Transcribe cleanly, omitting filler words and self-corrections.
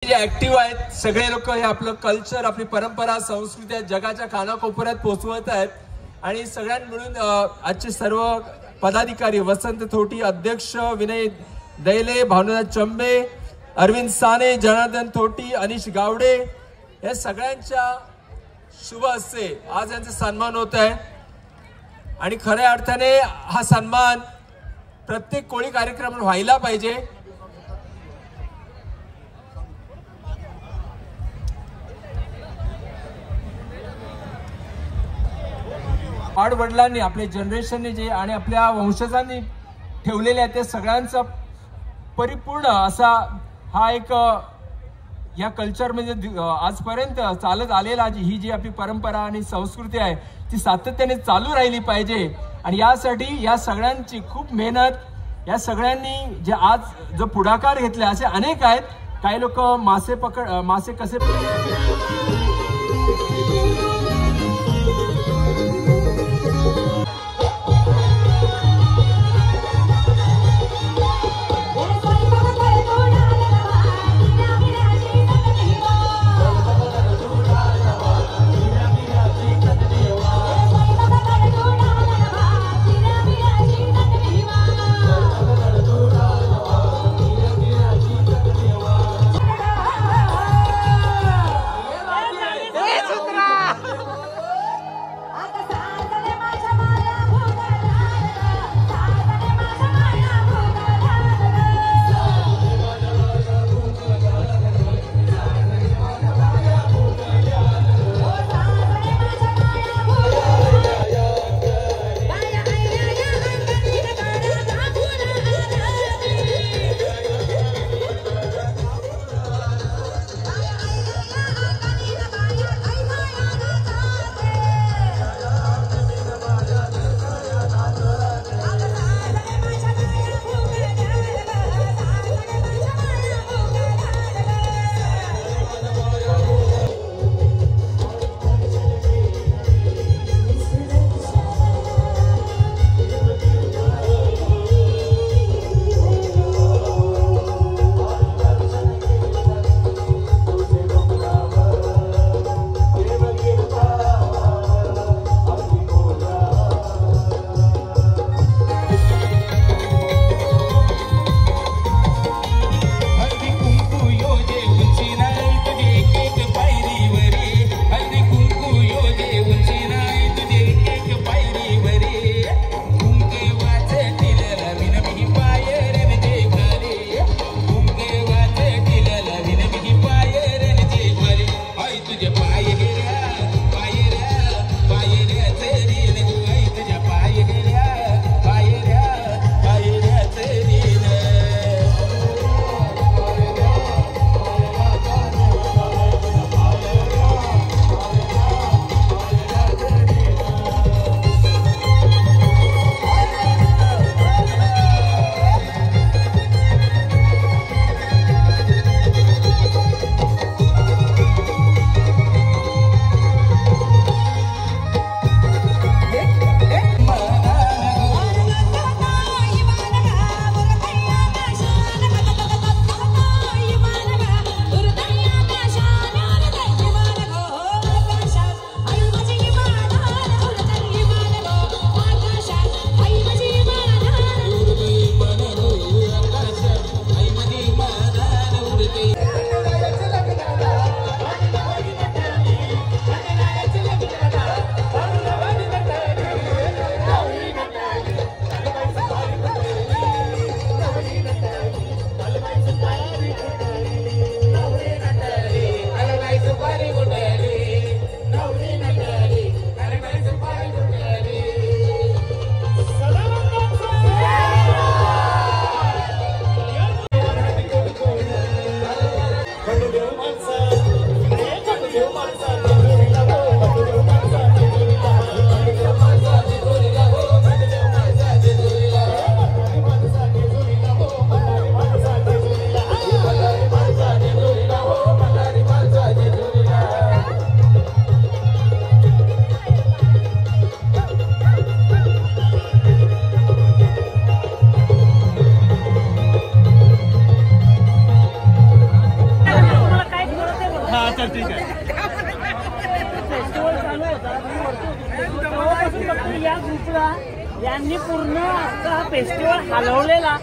जे ऍक्टिव्ह आहेत सगळे लोक हे आपलं कल्चर, आपली परंपरा, संस्कृती जगाच्या कानाकोपऱ्यात पोहोचवत आहेत आणि सगळ्यांनी मिळून आजचे सर्व पदाधिकारी वसंत थोटी, अध्यक्ष विनय दैले, भावनाथ चंबे, अरविंद साने, जनार्दन थोटी, अनिश गावडे या सगळ्यांच्या शुभ हस्ते आज यांचा सन्मान होत आहे आणि खऱ्या अर्थाने हा सन्मान प्रत्येक कोळी कार्यक्रमात व्हायला पाहिजे। वडिलांनी आपल्या जनरेशनने जे आणि आपल्या वंशजांनी ठेवलेले आहे ते सगळ्यांचा परिपूर्ण असा हा एक या कल्चर म्हणजे आजपर्यंत चालत आलेला ही जी आपली परंपरा आणि संस्कृती आहे ती सातत्याने चालू राहिली पाहिजे आणि यासाठी या सगळ्यांची खूप मेहनत या सगळ्यांनी जे आज जो पुढाकार घेतला असे अनेक आहेत। काही लोक मासे कसे ठीक आहे. फेस्टिवल चालू होता तेव्हापासून फक्त या ग्रुपला यांनी पूर्ण हा फेस्टिवल हलवलेला